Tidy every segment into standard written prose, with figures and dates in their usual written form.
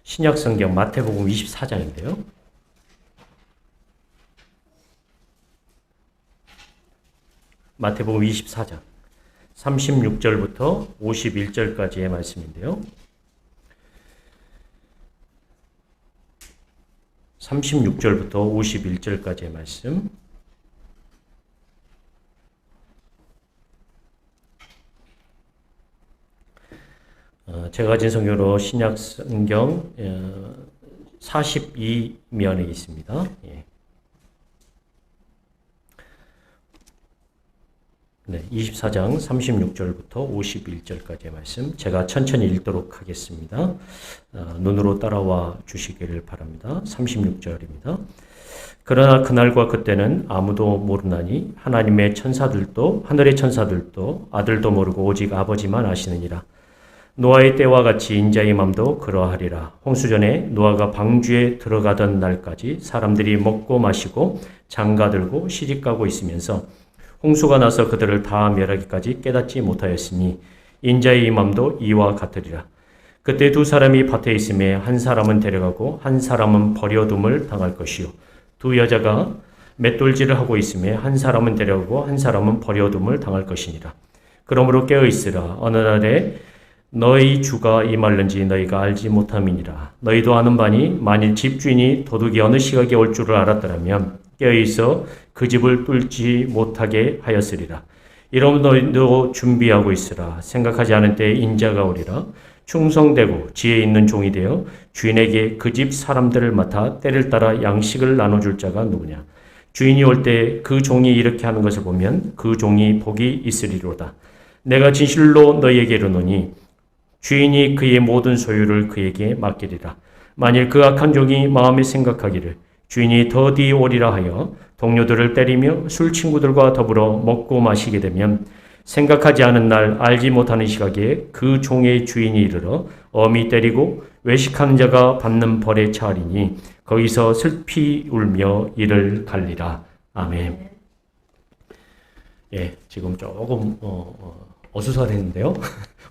신약성경 마태복음 24장인데요. 마태복음 24장 36절부터 51절까지의 말씀인데요. 36절부터 51절까지의 말씀. 제가 가진 성경으로 신약 성경 42면에 있습니다. 네, 24장 36절부터 51절까지의 말씀 제가 천천히 읽도록 하겠습니다. 눈으로 따라와 주시기를 바랍니다. 36절입니다. 그러나 그날과 그때는 아무도 모르나니 하나님의 천사들도 하늘의 천사들도 아들도 모르고 오직 아버지만 아시느니라. 노아의 때와 같이 인자의 맘도 그러하리라. 홍수전에 노아가 방주에 들어가던 날까지 사람들이 먹고 마시고 장가들고 시집가고 있으면서 홍수가 나서 그들을 다 멸하기까지 깨닫지 못하였으니 인자의 맘도 이와 같으리라. 그때 두 사람이 밭에 있음에 한 사람은 데려가고 한 사람은 버려둠을 당할 것이요 두 여자가 맷돌질을 하고 있음에 한 사람은 데려가고 한 사람은 버려둠을 당할 것이니라. 그러므로 깨어 있으라. 어느 날에 너희 주가 임할는지 너희가 알지 못함이니라. 너희도 아는 바니 만일 집주인이 도둑이 어느 시각에 올 줄을 알았더라면 깨어있어 그 집을 뚫지 못하게 하였으리라. 이러면 너희도 준비하고 있으라. 생각하지 않은 때에 인자가 오리라. 충성되고 지혜 있는 종이 되어 주인에게 그 집 사람들을 맡아 때를 따라 양식을 나눠줄 자가 누구냐. 주인이 올 때 그 종이 이렇게 하는 것을 보면 그 종이 복이 있으리로다. 내가 진실로 너희에게 이르노니 주인이 그의 모든 소유를 그에게 맡기리라. 만일 그 악한 종이 마음에 생각하기를 주인이 더디 오리라 하여 동료들을 때리며 술 친구들과 더불어 먹고 마시게 되면 생각하지 않은 날 알지 못하는 시각에 그 종의 주인이 이르러 엄히 때리고 외식하는 자가 받는 벌에 처하리니 거기서 슬피 울며 이를 갈리라. 아멘. 예, 지금 조금 어수선했는데요.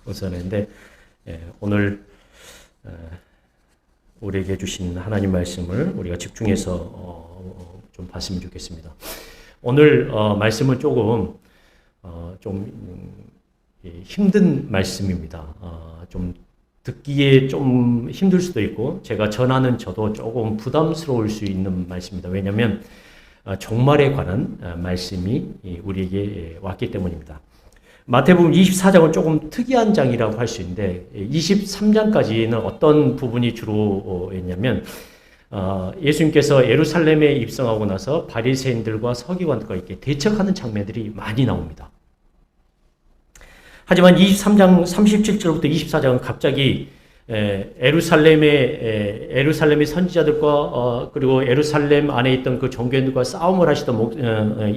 어수선했는데 오늘 우리에게 주신 하나님 말씀을 우리가 집중해서 좀 봤으면 좋겠습니다. 오늘 말씀은 조금 힘든 말씀입니다. 좀 듣기에 좀 힘들 수도 있고 제가 전하는 저도 조금 부담스러울 수 있는 말씀입니다. 왜냐하면 종말에 관한 말씀이 우리에게 왔기 때문입니다. 마태복음 24장은 조금 특이한 장이라고 할 수 있는데 23장까지는 어떤 부분이 주로 있냐면 예수님께서 예루살렘에 입성하고 나서 바리새인들과 서기관들과 이렇게 대척하는 장면들이 많이 나옵니다. 하지만 23장 37절부터 24장은 갑자기 예루살렘의 선지자들과 그리고 예루살렘 안에 있던 그 종교인들과 싸움을 하시던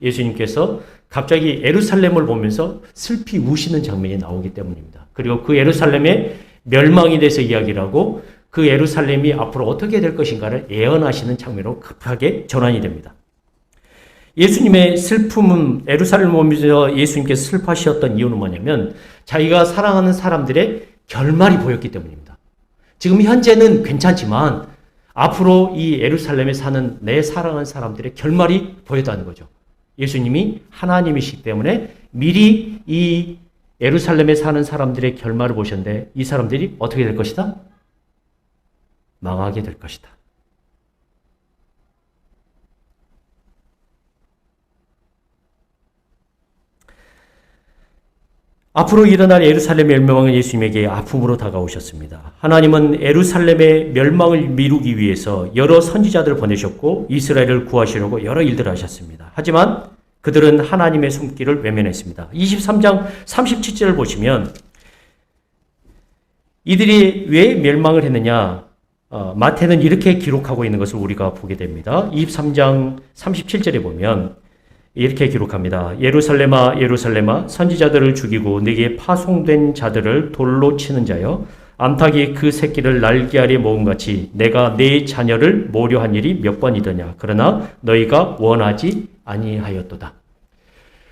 예수님께서 갑자기 예루살렘을 보면서 슬피 우시는 장면이 나오기 때문입니다. 그리고 그 예루살렘의 멸망에 대해서 이야기를 하고 그 예루살렘이 앞으로 어떻게 될 것인가를 예언하시는 장면으로 급하게 전환이 됩니다. 예수님의 슬픔은 예루살렘을 보면서 예수님께서 슬퍼하셨던 이유는 뭐냐면 자기가 사랑하는 사람들의 결말이 보였기 때문입니다. 지금 현재는 괜찮지만 앞으로 이 예루살렘에 사는 내 사랑하는 사람들의 결말이 보였다는 거죠. 예수님이 하나님이시기 때문에 미리 이 예루살렘에 사는 사람들의 결말을 보셨는데 이 사람들이 어떻게 될 것이다? 망하게 될 것이다. 앞으로 일어날 예루살렘의 멸망은 예수님에게 아픔으로 다가오셨습니다. 하나님은 예루살렘의 멸망을 미루기 위해서 여러 선지자들을 보내셨고 이스라엘을 구하시려고 여러 일들을 하셨습니다. 하지만 그들은 하나님의 손길을 외면했습니다. 23장 37절을 보시면 이들이 왜 멸망을 했느냐? 마태는 이렇게 기록하고 있는 것을 우리가 보게 됩니다. 23장 37절에 보면 이렇게 기록합니다. 예루살렘아 예루살렘아 선지자들을 죽이고 네게 파송된 자들을 돌로 치는 자여 암탉이 그 새끼를 날개 아래 모음같이 내가 네 자녀를 모려한 일이 몇 번이더냐. 그러나 너희가 원하지 아니하였도다.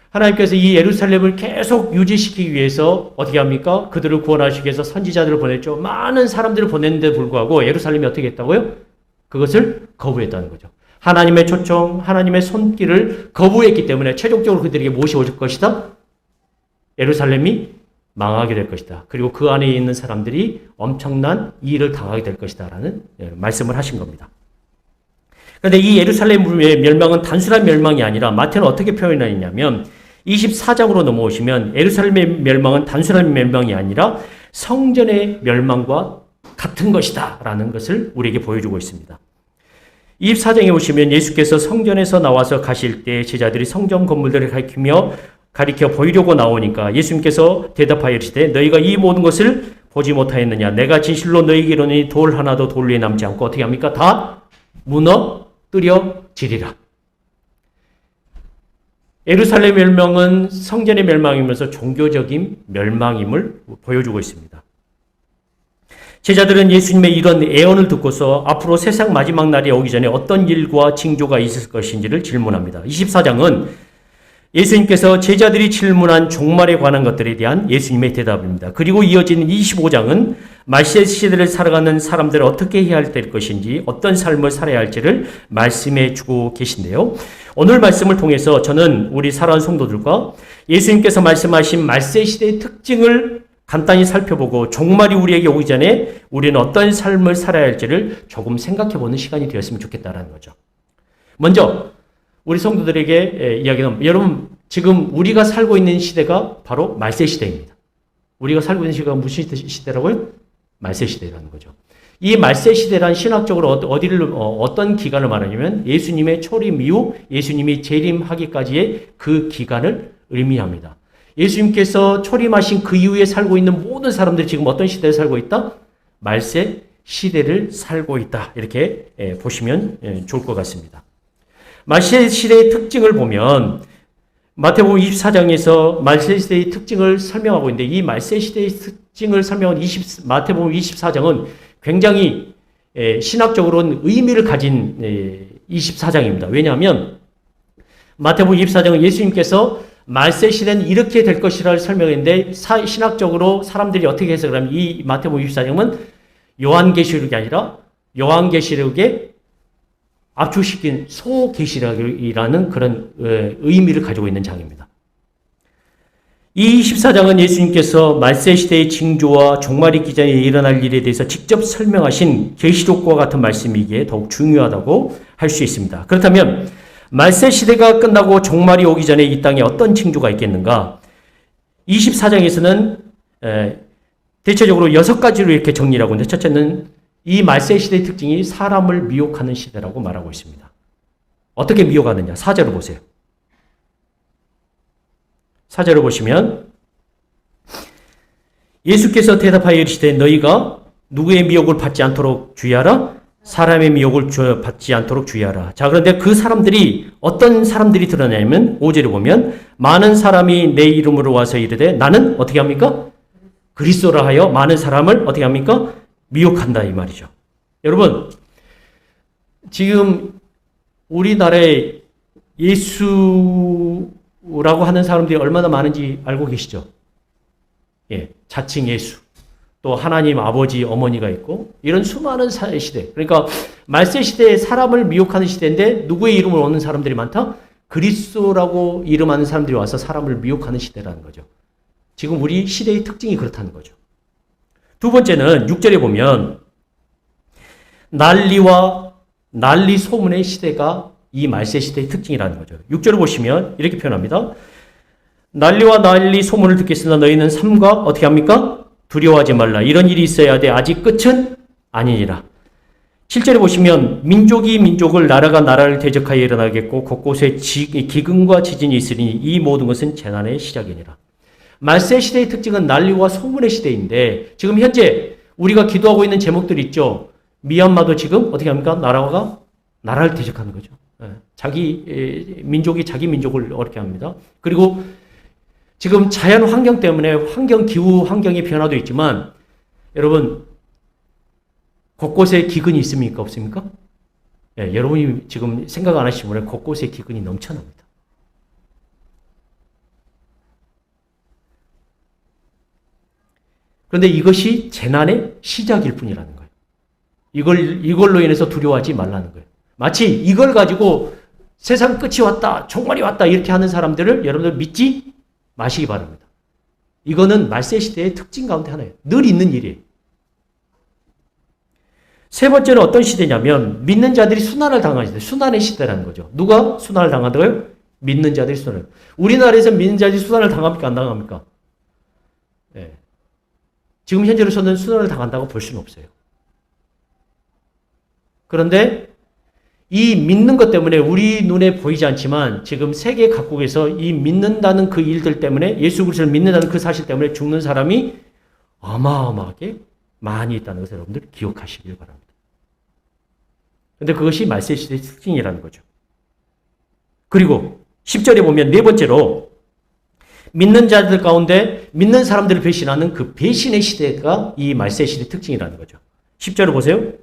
하나님께서 이 예루살렘을 계속 유지시키기 위해서 어떻게 합니까? 그들을 구원하시기 위해서 선지자들을 보냈죠. 많은 사람들을 보냈는데 불구하고 예루살렘이 어떻게 했다고요? 그것을 거부했다는 거죠. 하나님의 초청, 하나님의 손길을 거부했기 때문에 최종적으로 그들에게 무엇이 오실 것이다? 예루살렘이 망하게 될 것이다. 그리고 그 안에 있는 사람들이 엄청난 일을 당하게 될 것이다. 라는 말씀을 하신 겁니다. 그런데 이 예루살렘의 멸망은 단순한 멸망이 아니라 마태는 어떻게 표현하느냐면 24장으로 넘어오시면 예루살렘의 멸망은 단순한 멸망이 아니라 성전의 멸망과 같은 것이다. 라는 것을 우리에게 보여주고 있습니다. 24장에 보시면 예수께서 성전에서 나와서 가실 때 제자들이 성전 건물들을 가리켜 보이려고 나오니까 예수님께서 대답하여 이르시되 너희가 이 모든 것을 보지 못하였느냐? 내가 진실로 너희에게 이르노니 돌 하나도 돌 위에 남지 않고 어떻게 합니까? 다 무너뜨려지리라. 예루살렘 멸망은 성전의 멸망이면서 종교적인 멸망임을 보여주고 있습니다. 제자들은 예수님의 이런 애언을 듣고서 앞으로 세상 마지막 날이 오기 전에 어떤 일과 징조가 있을 것인지를 질문합니다. 24장은 예수님께서 제자들이 질문한 종말에 관한 것들에 대한 예수님의 대답입니다. 그리고 이어지는 25장은 말세 시대를 살아가는 사람들을 어떻게 해야 될 것인지, 어떤 삶을 살아야 할지를 말씀해 주고 계신데요. 오늘 말씀을 통해서 저는 우리 사랑하는 성도들과 예수님께서 말씀하신 말세 시대의 특징을 간단히 살펴보고 종말이 우리에게 오기 전에 우리는 어떤 삶을 살아야 할지를 조금 생각해보는 시간이 되었으면 좋겠다는 거죠. 먼저 우리 성도들에게 이야기는, 여러분 지금 우리가 살고 있는 시대가 바로 말세 시대입니다. 우리가 살고 있는 시대가 무슨 시대라고요? 말세 시대라는 거죠. 이 말세 시대란 신학적으로 어떤 기간을 말하냐면 예수님의 초림 이후 예수님이 재림하기까지의 그 기간을 의미합니다. 예수님께서 초림하신 그 이후에 살고 있는 모든 사람들이 지금 어떤 시대에 살고 있다? 말세 시대를 살고 있다. 이렇게 보시면 좋을 것 같습니다. 말세 시대의 특징을 보면 마태복음 24장에서 말세 시대의 특징을 설명하고 있는데 이 말세 시대의 특징을 설명한 마태복음 24장은 굉장히 신학적으로는 의미를 가진 24장입니다. 왜냐하면 마태복음 24장은 예수님께서 말세 시대는 이렇게 될 것이라고 설명했는데 신학적으로 사람들이 어떻게 해석을 하면 이 마태복음 24장은 요한계시록이 아니라 요한계시록의 압축시킨 소계시록이라는 그런 의미를 가지고 있는 장입니다. 이 24장은 예수님께서 말세 시대의 징조와 종말이 있기 전에 일어날 일에 대해서 직접 설명하신 계시록과 같은 말씀이기에 더욱 중요하다고 할 수 있습니다. 그렇다면 말세 시대가 끝나고 종말이 오기 전에 이 땅에 어떤 징조가 있겠는가? 24장에서는 대체적으로 6가지로 이렇게 정리를 하고 있는데, 첫째는 이 말세 시대의 특징이 사람을 미혹하는 시대라고 말하고 있습니다. 어떻게 미혹하느냐? 4절을 보세요. 4절을 보시면 예수께서 대답하여 이르시되 너희가 누구의 미혹을 받지 않도록 주의하라. 사람의 미혹을 받지 않도록 주의하라. 자, 그런데 그 사람들이 어떤 사람들이 드러나냐면 5절에 보면 많은 사람이 내 이름으로 와서 이르되 나는 어떻게 합니까? 그리스도라 하여 많은 사람을 어떻게 합니까? 미혹한다 이 말이죠. 여러분 지금 우리나라에 예수라고 하는 사람들이 얼마나 많은지 알고 계시죠? 예, 자칭 예수. 또 하나님 아버지 어머니가 있고 이런 수많은 시대, 그러니까 말세 시대에 사람을 미혹하는 시대인데 누구의 이름을 얻는 사람들이 많다? 그리스도라고 이름하는 사람들이 와서 사람을 미혹하는 시대라는 거죠. 지금 우리 시대의 특징이 그렇다는 거죠. 두 번째는 6절에 보면 난리 소문의 시대가 이 말세 시대의 특징이라는 거죠. 6절을 보시면 이렇게 표현합니다. 난리 소문을 듣겠으나 너희는 삼가 어떻게 합니까? 두려워하지 말라. 이런 일이 있어야 돼. 아직 끝은 아니니라. 7절에 보시면 민족이 민족을 나라가 나라를 대적하여 일어나겠고 곳곳에 기근과 지진이 있으니 이 모든 것은 재난의 시작이니라. 말세 시대의 특징은 난리와 소문의 시대인데 지금 현재 우리가 기도하고 있는 제목들이 있죠. 미얀마도 지금 어떻게 합니까? 나라를 대적하는 거죠. 자기 민족이 자기 민족을 어렵게 합니다. 그리고 지금 자연 환경 때문에 기후 환경이 변화도 있지만 여러분 곳곳에 기근이 있습니까? 없습니까? 여러분이 지금 생각 안 하시면 곳곳에 기근이 넘쳐납니다. 그런데 이것이 재난의 시작일 뿐이라는 거예요. 이걸로 인해서 두려워하지 말라는 거예요. 마치 이걸 가지고 세상 끝이 왔다, 종말이 왔다 이렇게 하는 사람들을 여러분들 믿지 마시기 바랍니다. 이거는 말세 시대의 특징 가운데 하나예요. 늘 있는 일이에요. 세 번째는 어떤 시대냐면 믿는 자들이 순환을 당하는 시대, 순환의 시대라는 거죠. 누가 순환을 당한다고요? 믿는 자들이 순환을. 우리나라에서 믿는 자들이 순환을 당합니까? 안 당합니까? 네. 지금 현재로서는 순환을 당한다고 볼 수는 없어요. 그런데 이 믿는 것 때문에 우리 눈에 보이지 않지만 지금 세계 각국에서 이 믿는다는 그 일들 때문에 예수 그리스도를 믿는다는 그 사실 때문에 죽는 사람이 어마어마하게 많이 있다는 것을 여러분들 기억하시길 바랍니다. 그런데 그것이 말세 시대의 특징이라는 거죠. 그리고 10절에 보면 네 번째로 믿는 자들 가운데 믿는 사람들을 배신하는 그 배신의 시대가 이 말세 시대의 특징이라는 거죠. 10절을 보세요.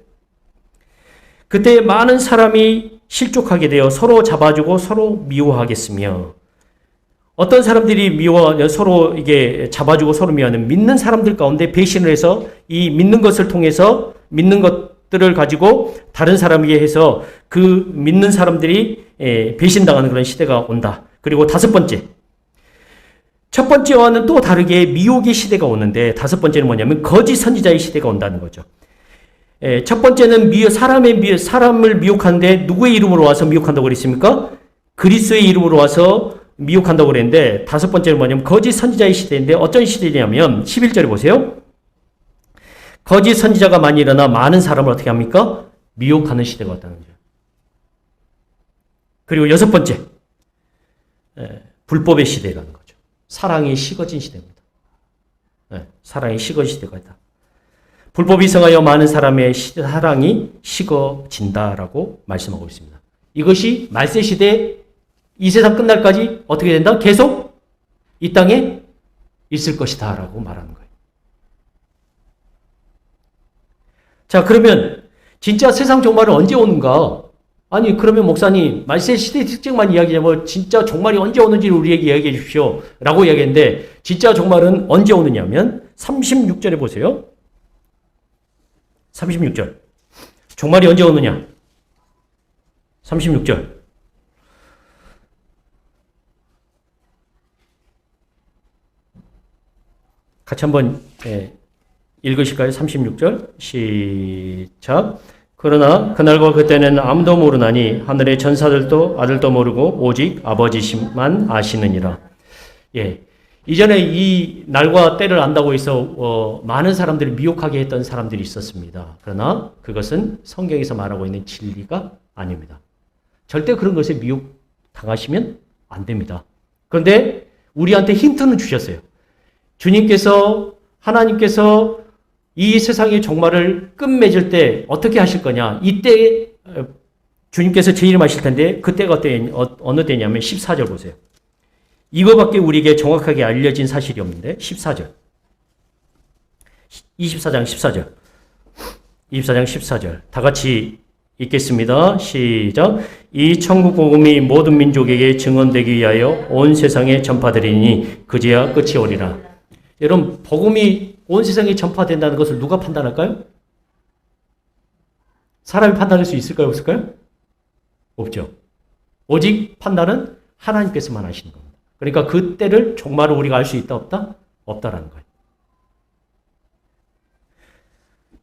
그때 많은 사람이 실족하게 되어 서로 잡아주고 서로 미워하겠으며 어떤 사람들이 서로 이게 잡아주고 서로 미워하는 믿는 사람들 가운데 배신을 해서 이 믿는 것을 통해서 믿는 것들을 가지고 다른 사람에게 해서 그 믿는 사람들이 배신당하는 그런 시대가 온다. 그리고 다섯 번째. 첫 번째와는 또 다르게 미혹의 시대가 오는데 다섯 번째는 뭐냐면 거짓 선지자의 시대가 온다는 거죠. 첫 번째는 사람을 미혹하는데 누구의 이름으로 와서 미혹한다고 그랬습니까? 그리스도의 이름으로 와서 미혹한다고 그랬는데 다섯 번째는 뭐냐면 거짓 선지자의 시대인데 어떤 시대냐면 11절에 보세요. 거짓 선지자가 많이 일어나 많은 사람을 어떻게 합니까? 미혹하는 시대가 왔다는 거죠. 그리고 여섯 번째, 불법의 시대라는 거죠. 사랑이 식어진 시대입니다. 사랑이 식어진 시대가 있다. 불법이 성하여 많은 사람의 사랑이 식어진다라고 말씀하고 있습니다. 이것이 말세 시대 이 세상 끝날까지 어떻게 된다? 계속 이 땅에 있을 것이다 라고 말하는 거예요. 자, 그러면 진짜 세상 종말은 언제 오는가? 아니, 그러면 목사님 말세 시대의 특징만 이야기하면 진짜 종말이 언제 오는지를 우리에게 이야기해 주십시오 라고 이야기했는데 진짜 종말은 언제 오느냐면 36절에 보세요. 36절. 종말이 언제 오느냐? 36절. 같이 한번 읽으실까요? 36절. 시작. 그러나 그날과 그때는 아무도 모르나니 하늘의 전사들도 아들도 모르고 오직 아버지만 아시느니라. 예. 이전에 이 날과 때를 안다고 해서 많은 사람들을 미혹하게 했던 사람들이 있었습니다. 그러나 그것은 성경에서 말하고 있는 진리가 아닙니다. 절대 그런 것에 미혹당하시면 안 됩니다. 그런데 우리한테 힌트는 주셨어요. 하나님께서 이 세상의 종말을 끝맺을 때 어떻게 하실 거냐. 이때 주님께서 재림하실 텐데 그때가 어느 때냐면 14절 보세요. 이거밖에 우리에게 정확하게 알려진 사실이 없는데 14절. 24장 14절. 24장 14절. 다 같이 읽겠습니다. 시작. 이 천국 복음이 모든 민족에게 증언되기 위하여 온 세상에 전파되리니 그제야 끝이 오리라. 여러분, 복음이 온 세상에 전파된다는 것을 누가 판단할까요? 사람이 판단할 수 있을까요? 없을까요? 없죠. 오직 판단은 하나님께서만 하시는 겁니다. 그러니까 그때를 종말을 우리가 알 수 있다 없다? 없다라는 거예요.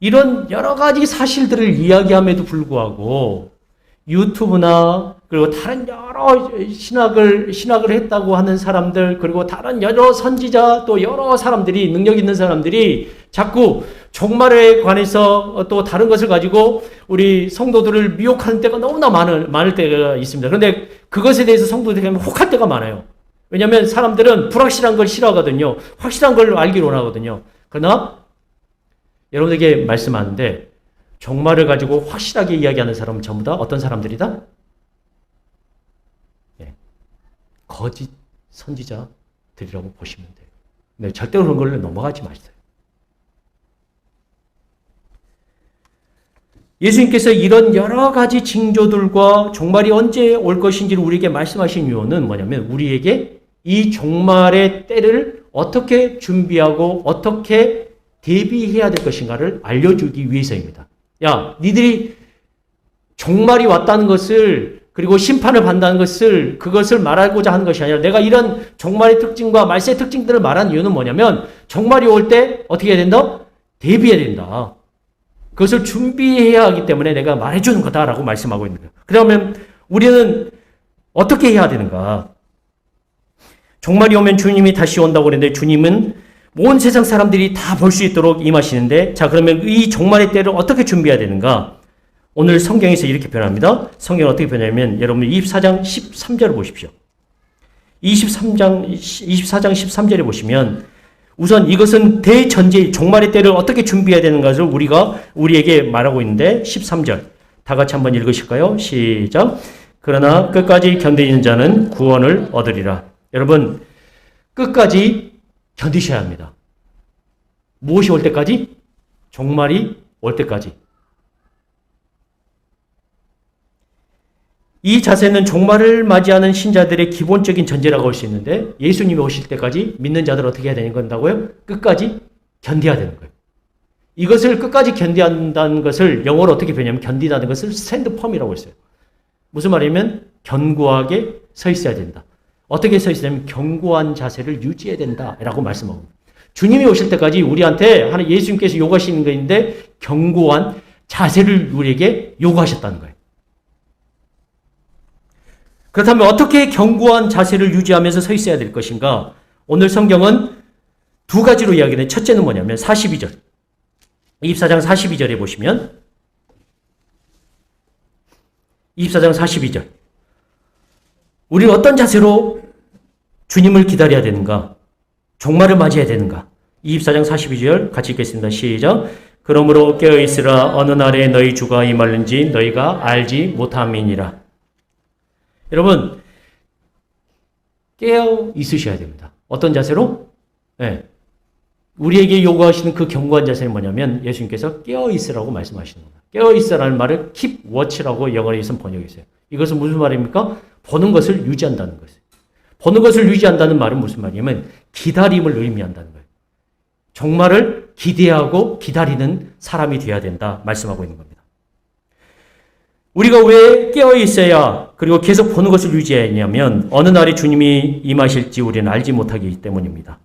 이런 여러 가지 사실들을 이야기함에도 불구하고 유튜브나 그리고 다른 여러 신학을 했다고 하는 사람들 그리고 다른 여러 선지자 또 여러 사람들이 능력 있는 사람들이 자꾸 종말에 관해서 또 다른 것을 가지고 우리 성도들을 미혹하는 때가 너무나 많을 때가 있습니다. 그런데 그것에 대해서 성도들이 혹할 때가 많아요. 왜냐하면 사람들은 불확실한 걸 싫어하거든요. 확실한 걸 알기를 원하거든요. 그러나 여러분에게 말씀하는데 종말을 가지고 확실하게 이야기하는 사람은 전부 다 어떤 사람들이다? 거짓 선지자들이라고 보시면 돼요. 네, 절대로 그런 걸로 넘어가지 마세요. 예수님께서 이런 여러 가지 징조들과 종말이 언제 올 것인지를 우리에게 말씀하신 이유는 뭐냐면 우리에게 이 종말의 때를 어떻게 준비하고 어떻게 대비해야 될 것인가를 알려주기 위해서입니다. 야, 니들이 종말이 왔다는 것을 그리고 심판을 받는다는 것을 그것을 말하고자 하는 것이 아니라 내가 이런 종말의 특징과 말세의 특징들을 말한 이유는 뭐냐면 종말이 올 때 어떻게 해야 된다? 대비해야 된다. 그것을 준비해야 하기 때문에 내가 말해주는 거다라고 말씀하고 있는 거예요. 그러면 우리는 어떻게 해야 되는가? 종말이 오면 주님이 다시 온다고 그랬는데 주님은 온 세상 사람들이 다 볼 수 있도록 임하시는데 자 그러면 이 종말의 때를 어떻게 준비해야 되는가? 오늘 성경에서 이렇게 표현합니다. 성경은 어떻게 표현하냐면 여러분 24장 13절을 보십시오. 24장 13절에 보시면 우선 이것은 대전제 종말의 때를 어떻게 준비해야 되는 것을 우리에게 말하고 있는데 13절 다 같이 한번 읽으실까요? 시작. 그러나 끝까지 견디는 자는 구원을 얻으리라. 여러분 끝까지 견디셔야 합니다. 무엇이 올 때까지? 종말이 올 때까지. 이 자세는 종말을 맞이하는 신자들의 기본적인 전제라고 할 수 있는데 예수님이 오실 때까지 믿는 자들 어떻게 해야 되는 건다고요? 끝까지 견뎌야 되는 거예요. 이것을 끝까지 견뎌야 한다는 것을 영어로 어떻게 표현하냐면 견디다는 것을 스탠드 펌이라고 했어요. 무슨 말이냐면 견고하게 서 있어야 된다. 어떻게 서 있으냐면 견고한 자세를 유지해야 된다라고 말씀하고 주님이 오실 때까지 우리한테 예수님께서 요구하시는 것인데 견고한 자세를 우리에게 요구하셨다는 거예요. 그렇다면 어떻게 견고한 자세를 유지하면서 서 있어야 될 것인가? 오늘 성경은 두 가지로 이야기해요. 첫째는 뭐냐면 42절. 24장 42절에 보시면 24장 42절. 우리는 어떤 자세로 주님을 기다려야 되는가? 종말을 맞이해야 되는가? 24장 42절 같이 읽겠습니다. 시작. 그러므로 깨어있으라 어느 날에 너희 주가 임하는지 너희가 알지 못함이니라. 여러분 깨어 있으셔야 됩니다. 어떤 자세로? 네. 우리에게 요구하시는 그 견고한 자세는 뭐냐면 예수님께서 깨어 있으라고 말씀하시는 겁니다. 깨어 있으라는 말을 keep watch라고 영어에서는 번역했어요. 이것은 무슨 말입니까? 보는 것을 유지한다는 것이에요. 보는 것을 유지한다는 말은 무슨 말이냐면 기다림을 의미한다는 거예요. 종말을 기대하고 기다리는 사람이 되어야 된다 말씀하고 있는 겁니다. 우리가 왜 깨어 있어야 그리고 계속 보는 것을 유지해야 하냐면 어느 날에 주님이 임하실지 우리는 알지 못하기 때문입니다.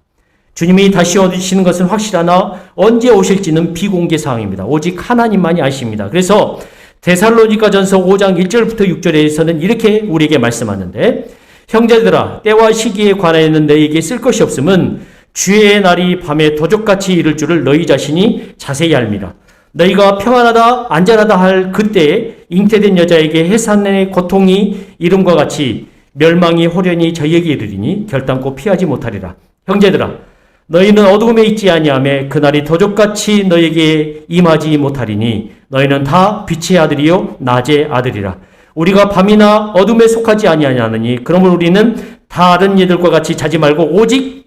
주님이 다시 오시는 것은 확실하나 언제 오실지는 비공개 사항입니다. 오직 하나님만이 아십니다. 그래서 데살로니가전서 5장 1절부터 6절에서는 이렇게 우리에게 말씀하는데 형제들아 때와 시기에 관하여는 너희에게 쓸 것이 없음은 주의 날이 밤에 도적같이 이를 줄을 너희 자신이 자세히 알미라. 너희가 평안하다 안전하다 할 그때에 잉태된 여자에게 해산의 고통이 이름과 같이 멸망이 호련히 저희에게 이르리니 결단코 피하지 못하리라. 형제들아 너희는 어두움에 있지 아니하며 그날이 도적같이 너희에게 임하지 못하리니 너희는 다 빛의 아들이요 낮의 아들이라. 우리가 밤이나 어둠에 속하지 아니하느니 그러므로 우리는 다른 이들과 같이 자지 말고 오직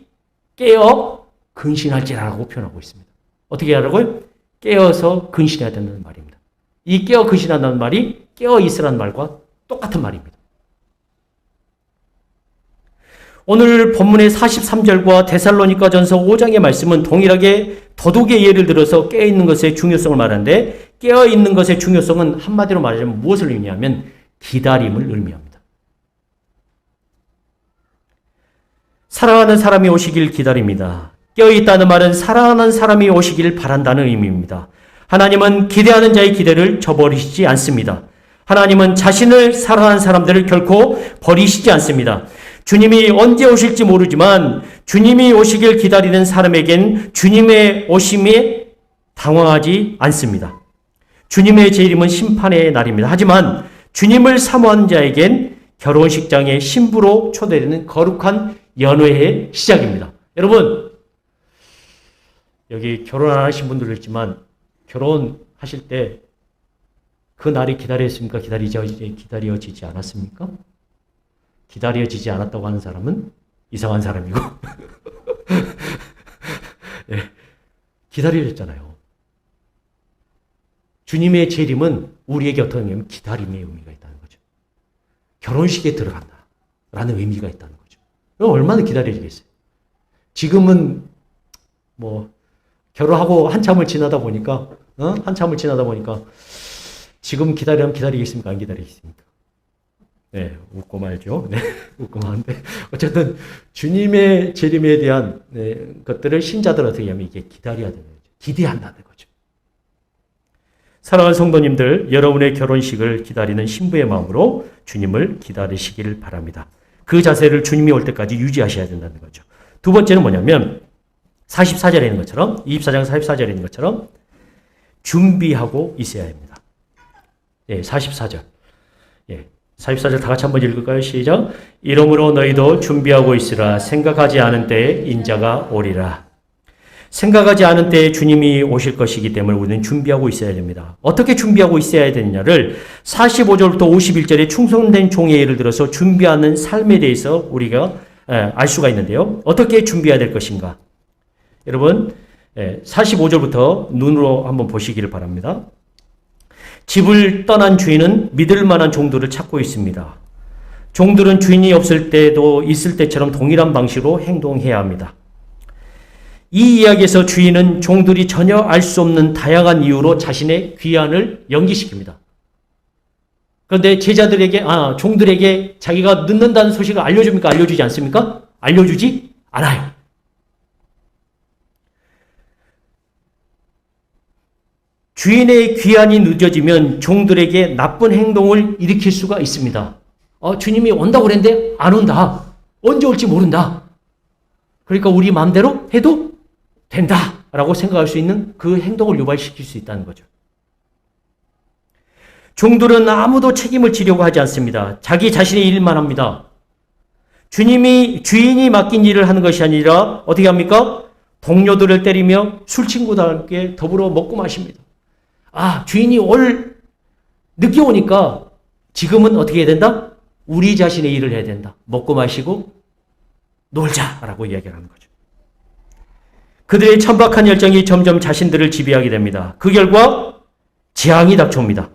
깨어 근신할지라고 표현하고 있습니다. 어떻게 하라고요? 깨어서 근신해야 된다는 말입니다. 이 깨어 근신한다는 말이 깨어 있으라는 말과 똑같은 말입니다. 오늘 본문의 43절과 데살로니가전서 5장의 말씀은 동일하게 도둑의 예를 들어서 깨어있는 것의 중요성을 말하는데 깨어있는 것의 중요성은 한마디로 말하자면 무엇을 의미하면 기다림을 의미합니다. 사랑하는 사람이 오시길 기다립니다. 깨어있다는 말은 사랑하는 사람이 오시길 바란다는 의미입니다. 하나님은 기대하는 자의 기대를 저버리시지 않습니다. 하나님은 자신을 사랑하는 사람들을 결코 버리시지 않습니다. 주님이 언제 오실지 모르지만 주님이 오시길 기다리는 사람에겐 주님의 오심에 당황하지 않습니다. 주님의 재림은 심판의 날입니다. 하지만 주님을 사모하는 자에겐 결혼식장의 신부로 초대되는 거룩한 연회의 시작입니다. 여러분 여기 결혼 안 하신 분들도 있지만 결혼하실 때 그 날이 기다렸습니까? 기다려지지 않았습니까? 기다려지지 않았다고 하는 사람은 이상한 사람이고 네, 기다려졌잖아요. 주님의 재림은 우리에게 어떤 의미냐면 기다림의 의미가 있다는 거죠. 결혼식에 들어간다라는 의미가 있다는 거죠. 얼마나 기다려지겠어요? 지금은 결혼하고 한참을 지나다 보니까, 한참을 지나다 보니까, 지금 기다리면 기다리겠습니까? 안 기다리겠습니까? 네, 웃고 말죠. 네, 웃고 마는데. 어쨌든, 주님의 재림에 대한 것들을 신자들 어떻게 하면 이게 기다려야 되는 거죠. 기대한다는 거죠. 사랑하는 성도님들, 여러분의 결혼식을 기다리는 신부의 마음으로 주님을 기다리시길 바랍니다. 그 자세를 주님이 올 때까지 유지하셔야 된다는 거죠. 두 번째는 뭐냐면 44절에 있는 것처럼 24장 44절에 있는 것처럼 준비하고 있어야 합니다. 예, 44절. 예, 44절 다 같이 한번 읽을까요? 시작. 이러므로 너희도 준비하고 있으라. 생각하지 않은 때에 인자가 오리라. 생각하지 않은 때에 주님이 오실 것이기 때문에 우리는 준비하고 있어야 됩니다. 어떻게 준비하고 있어야 되느냐를 45절부터 51절에 충성된 종의 예를 들어서 준비하는 삶에 대해서 우리가 알 수가 있는데요. 어떻게 준비해야 될 것인가? 여러분 45절부터 눈으로 한번 보시기를 바랍니다. 집을 떠난 주인은 믿을 만한 종들을 찾고 있습니다. 종들은 주인이 없을 때도 있을 때처럼 동일한 방식으로 행동해야 합니다. 이 이야기에서 주인은 종들이 전혀 알 수 없는 다양한 이유로 자신의 귀환을 연기시킵니다. 그런데 제자들에게, 종들에게 자기가 늦는다는 소식을 알려줍니까? 알려주지 않습니까? 알려주지 않아요. 주인의 귀환이 늦어지면 종들에게 나쁜 행동을 일으킬 수가 있습니다. 주님이 온다고 그랬는데 안 온다. 언제 올지 모른다. 그러니까 우리 마음대로 해도 된다라고 생각할 수 있는 그 행동을 유발시킬 수 있다는 거죠. 종들은 아무도 책임을 지려고 하지 않습니다. 자기 자신의 일만 합니다. 주인이 맡긴 일을 하는 것이 아니라 어떻게 합니까? 동료들을 때리며 술 친구들과 함께 더불어 먹고 마십니다. 주인이 늦게 오니까 지금은 어떻게 해야 된다? 우리 자신의 일을 해야 된다. 먹고 마시고 놀자라고 이야기를 하는 거죠. 그들의 천박한 열정이 점점 자신들을 지배하게 됩니다. 그 결과 재앙이 닥쳐옵니다.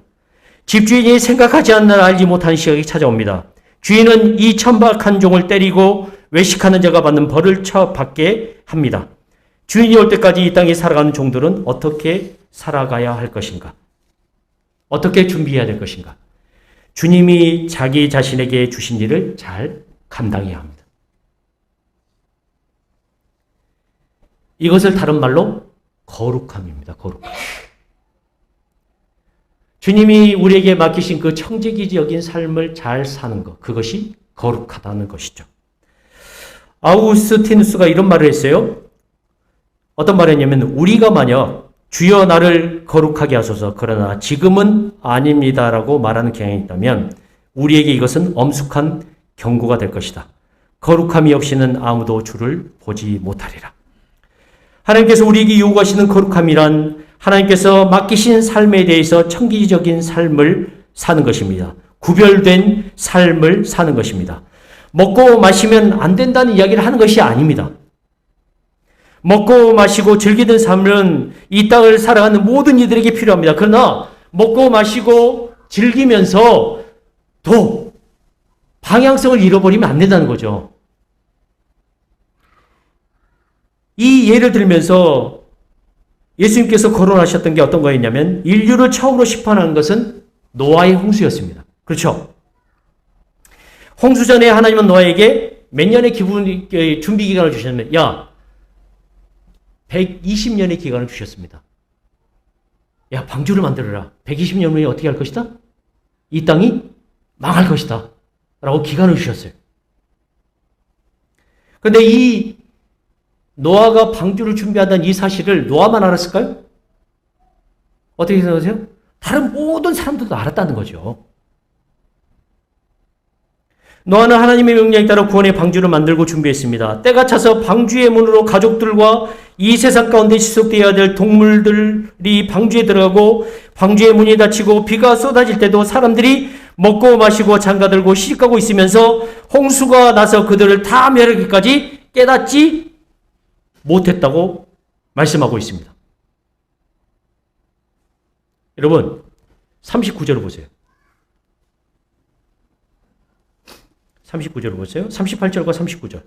집주인이 생각하지 않는 알지 못하는 시각이 찾아옵니다. 주인은 이 천박한 종을 때리고 외식하는 자가 받는 벌을 받게 합니다. 주인이 올 때까지 이 땅에 살아가는 종들은 어떻게 살아가야 할 것인가? 어떻게 준비해야 될 것인가? 주님이 자기 자신에게 주신 일을 잘 감당해야 합니다. 이것을 다른 말로 거룩함입니다. 거룩함. 주님이 우리에게 맡기신 그 청지기적인 삶을 잘 사는 것, 그것이 거룩하다는 것이죠. 아우구스티누스가 이런 말을 했어요. 어떤 말을 했냐면 우리가 만약 주여 나를 거룩하게 하소서 그러나 지금은 아닙니다라고 말하는 경향이 있다면 우리에게 이것은 엄숙한 경고가 될 것이다. 거룩함이 없이는 아무도 주를 보지 못하리라. 하나님께서 우리에게 요구하시는 거룩함이란 하나님께서 맡기신 삶에 대해서 청기적인 삶을 사는 것입니다. 구별된 삶을 사는 것입니다. 먹고 마시면 안 된다는 이야기를 하는 것이 아닙니다. 먹고 마시고 즐기는 삶은 이 땅을 살아가는 모든 이들에게 필요합니다. 그러나 먹고 마시고 즐기면서 또 방향성을 잃어버리면 안 된다는 거죠. 이 예를 들면서 예수님께서 거론하셨던 게 어떤 거였냐면 인류를 처음으로 심판하는 것은 노아의 홍수였습니다. 그렇죠? 홍수 전에 하나님은 노아에게 몇 년의 준비 기간을 주셨냐면 120년의 기간을 주셨습니다. 방주를 만들어라. 120년 후에 어떻게 할 것이다? 이 땅이 망할 것이다. 라고 기간을 주셨어요. 그런데 이 노아가 방주를 준비하던 이 사실을 노아만 알았을까요? 어떻게 생각하세요? 다른 모든 사람들도 알았다는 거죠. 노아는 하나님의 명령에 따라 구원의 방주를 만들고 준비했습니다. 때가 차서 방주의 문으로 가족들과 이 세상 가운데 지속되어야 될 동물들이 방주에 들어가고 방주의 문이 닫히고 비가 쏟아질 때도 사람들이 먹고 마시고 장가들고 시집가고 있으면서 홍수가 나서 그들을 다 멸하기까지 깨닫지 못했다고 말씀하고 있습니다. 여러분 39절을 보세요. 39절을 보세요. 38절과 39절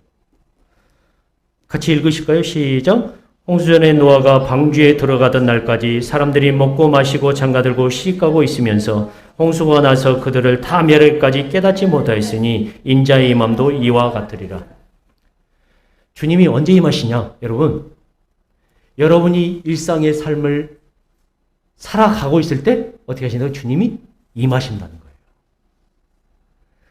같이 읽으실까요? 시작. 홍수전에 노아가 방주에 들어가던 날까지 사람들이 먹고 마시고 장가들고 시집가고 있으면서 홍수가 나서 그들을 다 멸하기까지 깨닫지 못하였으니 인자의 임함도 이와 같으리라. 주님이 언제 임하시냐? 여러분, 여러분이 일상의 삶을 살아가고 있을 때 어떻게 하신다고? 주님이 임하신다는 거예요.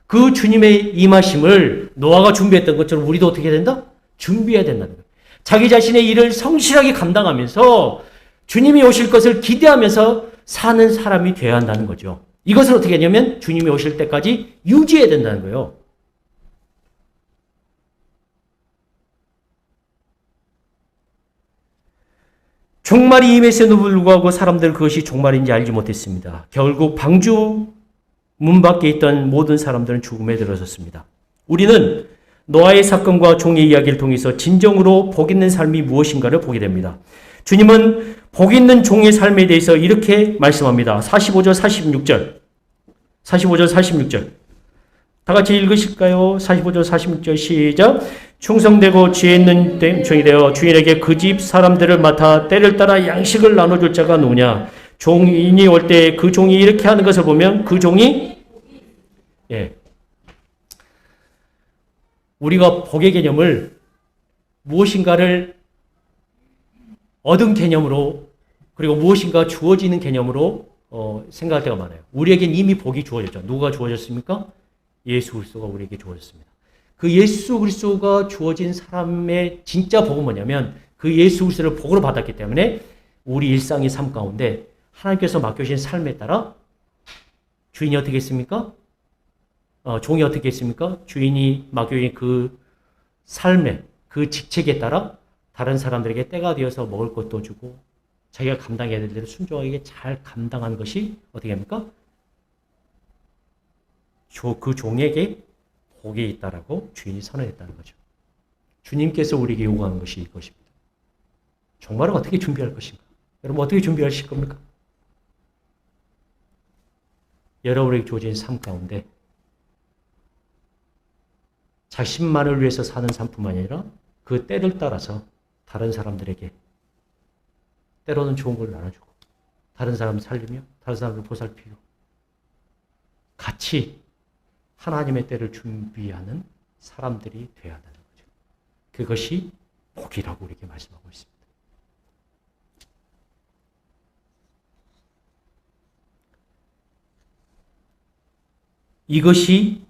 그 주님의 임하심을 노아가 준비했던 것처럼 우리도 어떻게 된다? 준비해야 된다는 거예요. 자기 자신의 일을 성실하게 감당하면서 주님이 오실 것을 기대하면서 사는 사람이 되어야 한다는 거죠. 이것을 어떻게 하냐면 주님이 오실 때까지 유지해야 된다는 거예요. 종말이 임했음에도 불구하고 사람들은 그것이 종말인지 알지 못했습니다. 결국 방주 문 밖에 있던 모든 사람들은 죽음에 들어섰습니다. 우리는 노아의 사건과 종의 이야기를 통해서 진정으로 복 있는 삶이 무엇인가를 보게 됩니다. 주님은 복 있는 종의 삶에 대해서 이렇게 말씀합니다. 45절 46절. 45절 46절. 다 같이 읽으실까요? 45절 46절 시작. 충성되고 지혜 있는 종이 되어 주인에게 그 집 사람들을 맡아 때를 따라 양식을 나눠줄 자가 누구냐. 종인이 올 때 그 종이 이렇게 하는 것을 보면 그 종이 우리가 복의 개념을 무엇인가를 얻은 개념으로 그리고 무엇인가 주어지는 개념으로 생각할 때가 많아요. 우리에겐 이미 복이 주어졌죠. 누가 주어졌습니까? 예수 그리스도가 우리에게 주어졌습니다. 그 예수 그리스도가 주어진 사람의 진짜 복은 뭐냐면 그 예수 그리스도를 복으로 받았기 때문에 우리 일상의 삶 가운데 하나님께서 맡겨주신 삶에 따라 주인이 어떻게 했습니까? 종이 어떻게 했습니까? 주인이 맡겨진 그 삶의 그 직책에 따라 다른 사람들에게 때가 되어서 먹을 것도 주고 자기가 감당해야 될 일을 순종하게 잘 감당한 것이 어떻게 합니까? 그 종에게 복이 있다라고 주인이 선언했다는 거죠. 주님께서 우리에게 요구하는 것이 이것입니다. 종말을 어떻게 준비할 것인가? 여러분 어떻게 준비하실 겁니까? 여러분에게 주어진 삶 가운데 자신만을 위해서 사는 삶뿐만 아니라 그 때를 따라서 다른 사람들에게 때로는 좋은 걸 나눠주고 다른 사람을 살리며 다른 사람을 보살피고 같이 하나님의 때를 준비하는 사람들이 되어야 한다는 거죠. 그것이 복이라고 우리에게 말씀하고 있습니다. 이것이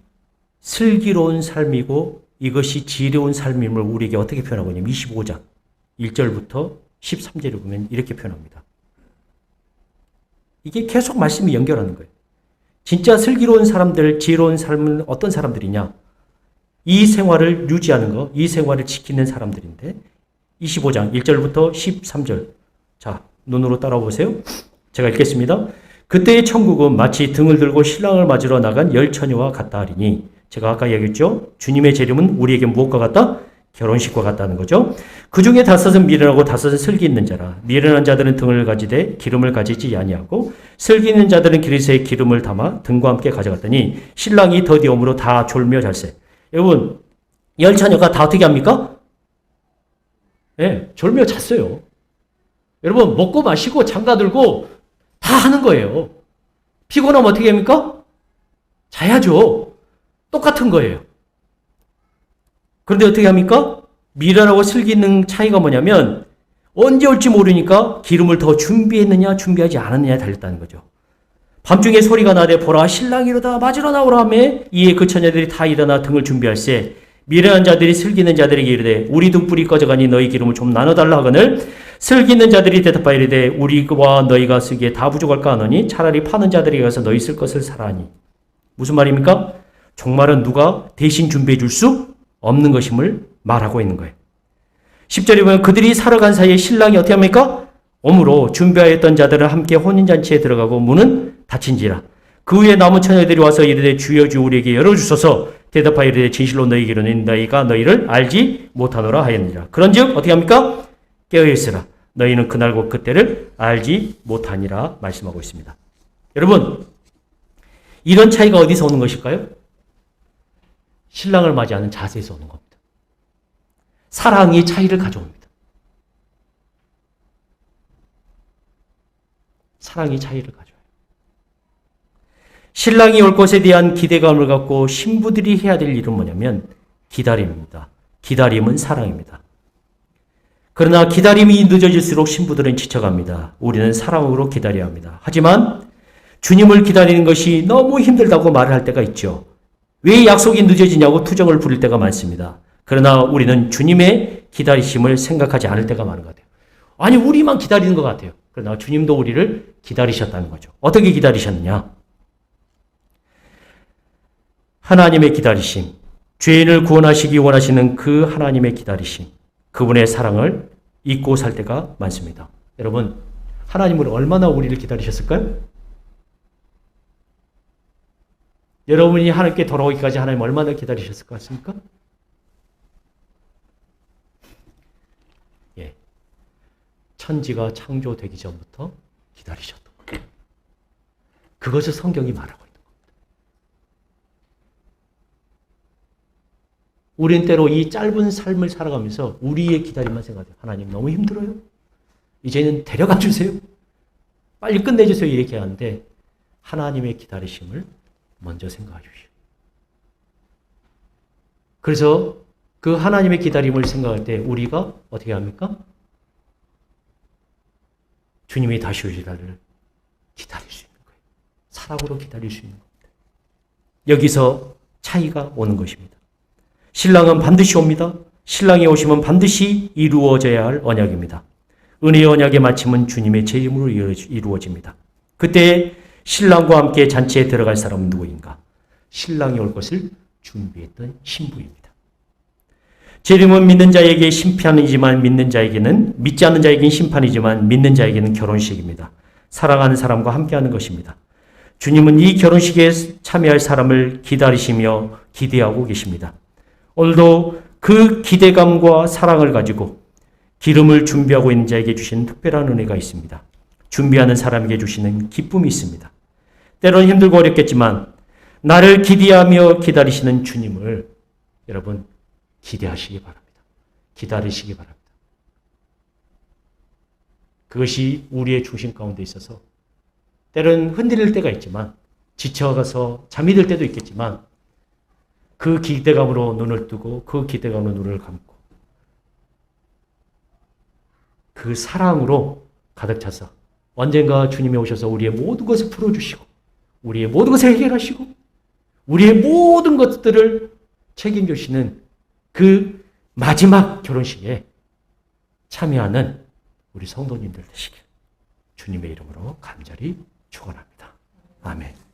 슬기로운 삶이고 이것이 지혜로운 삶임을 우리에게 어떻게 표현하고 있냐면 25장 1절부터 13절을 보면 이렇게 표현합니다. 이게 계속 말씀이 연결하는 거예요. 진짜 슬기로운 사람들, 지혜로운 삶은 어떤 사람들이냐? 이 생활을 유지하는 거, 이 생활을 지키는 사람들인데 25장 1절부터 13절 자, 눈으로 따라오세요. 제가 읽겠습니다. 그때의 천국은 마치 등을 들고 신랑을 맞으러 나간 열 처녀와 같다 하리니 제가 아까 얘기했죠. 주님의 재림은 우리에게 무엇과 같다? 결혼식과 같다는 거죠. 그 중에 다섯은 미련하고 다섯은 슬기 있는 자라. 미련한 자들은 등을 가지되 기름을 가지지 아니하고 슬기 있는 자들은 그릇에 기름을 담아 등과 함께 가져갔더니 신랑이 더디옴으로 다 졸며 잘세. 여러분 열 처녀가 다 어떻게 합니까? 네, 졸며 잤어요. 여러분 먹고 마시고 장가들고 다 하는 거예요. 피곤하면 어떻게 합니까? 자야죠. 똑같은 거예요. 그런데 어떻게 합니까? 미련하고 슬기 있는 차이가 뭐냐면 언제 올지 모르니까 기름을 더 준비했느냐 준비하지 않았느냐에 달렸다는 거죠. 밤중에 소리가 나되 보라 신랑이 이르다 맞으러 나오라 하며 이에 그 처녀들이 다 일어나 등을 준비할세 미련한 자들이 슬기 있는 자들에게 이르되 우리 등불이 꺼져가니 너희 기름을 좀 나눠달라 하거늘 슬기 있는 자들이 대답하여 이르되 우리와 너희가 쓰기에 다 부족할까 하노니 차라리 파는 자들에게 가서 너희 쓸 것을 사라하니. 무슨 말입니까? 종말은 누가 대신 준비해 줄 수 없는 것임을 말하고 있는 거예요. 10절에 보면 그들이 사러 간 사이에 신랑이 어떻게 합니까? 오므로 준비하였던 자들은 함께 혼인잔치에 들어가고 문은 닫힌지라. 그 후에 남은 처녀들이 와서 이르되 주여 주 우리에게 열어주소서 대답하여 이르되 진실로 너희에게 이르노니 너희가 너희를 알지 못하노라 하였느니라. 그런즉 어떻게 합니까? 깨어있으라. 너희는 그날과 그때를 알지 못하니라 말씀하고 있습니다. 여러분 이런 차이가 어디서 오는 것일까요? 신랑을 맞이하는 자세에서 오는 겁니다. 사랑이 차이를 가져옵니다. 사랑이 차이를 가져요. 신랑이 올 것에 대한 기대감을 갖고 신부들이 해야 될 일은 뭐냐면 기다림입니다. 기다림은 사랑입니다. 그러나 기다림이 늦어질수록 신부들은 지쳐갑니다. 우리는 사랑으로 기다려야 합니다. 하지만 주님을 기다리는 것이 너무 힘들다고 말을 할 때가 있죠. 왜 약속이 늦어지냐고 투정을 부릴 때가 많습니다. 그러나 우리는 주님의 기다리심을 생각하지 않을 때가 많은 것 같아요. 아니, 우리만 기다리는 것 같아요. 그러나 주님도 우리를 기다리셨다는 거죠. 어떻게 기다리셨느냐? 하나님의 기다리심, 죄인을 구원하시기 원하시는 그 하나님의 기다리심, 그분의 사랑을 잊고 살 때가 많습니다. 여러분, 하나님은 얼마나 우리를 기다리셨을까요? 여러분이 하나님께 돌아오기까지 하나님 얼마나 기다리셨을 것 같습니까? 예, 천지가 창조되기 전부터 기다리셨던 거예요. 그것을 성경이 말하고 있는 겁니다. 우린 때로 이 짧은 삶을 살아가면서 우리의 기다림만 생각해요. 하나님 너무 힘들어요. 이제는 데려가 주세요. 빨리 끝내주세요. 이렇게 하는데 하나님의 기다리심을 먼저 생각하십시오. 그래서 그 하나님의 기다림을 생각할 때 우리가 어떻게 합니까? 주님이 다시 오실 날을 기다릴 수 있는 거예요. 사랑으로 기다릴 수 있는 겁니다. 여기서 차이가 오는 것입니다. 신랑은 반드시 옵니다. 신랑이 오시면 반드시 이루어져야 할 언약입니다. 은혜의 언약의 마침은 주님의 재림으로 이루어집니다. 그때 신랑과 함께 잔치에 들어갈 사람은 누구인가? 신랑이 올 것을 준비했던 신부입니다. 재림은 믿는 자에게 심판이지만 믿지 않는 자에게는 심판이지만 믿는 자에게는 결혼식입니다. 사랑하는 사람과 함께하는 것입니다. 주님은 이 결혼식에 참여할 사람을 기다리시며 기대하고 계십니다. 오늘도 그 기대감과 사랑을 가지고 기름을 준비하고 있는 자에게 주시는 특별한 은혜가 있습니다. 준비하는 사람에게 주시는 기쁨이 있습니다. 때로는 힘들고 어렵겠지만 나를 기대하며 기다리시는 주님을 여러분 기대하시기 바랍니다. 기다리시기 바랍니다. 그것이 우리의 중심 가운데 있어서 때로는 흔들릴 때가 있지만 지쳐가서 잠이 들 때도 있겠지만 그 기대감으로 눈을 뜨고 그 기대감으로 눈을 감고 그 사랑으로 가득 차서 언젠가 주님이 오셔서 우리의 모든 것을 풀어주시고 우리의 모든 것을 해결하시고 우리의 모든 것들을 책임져주시는 그 마지막 결혼식에 참여하는 우리 성도님들 되시길 주님의 이름으로 간절히 축원합니다. 아멘.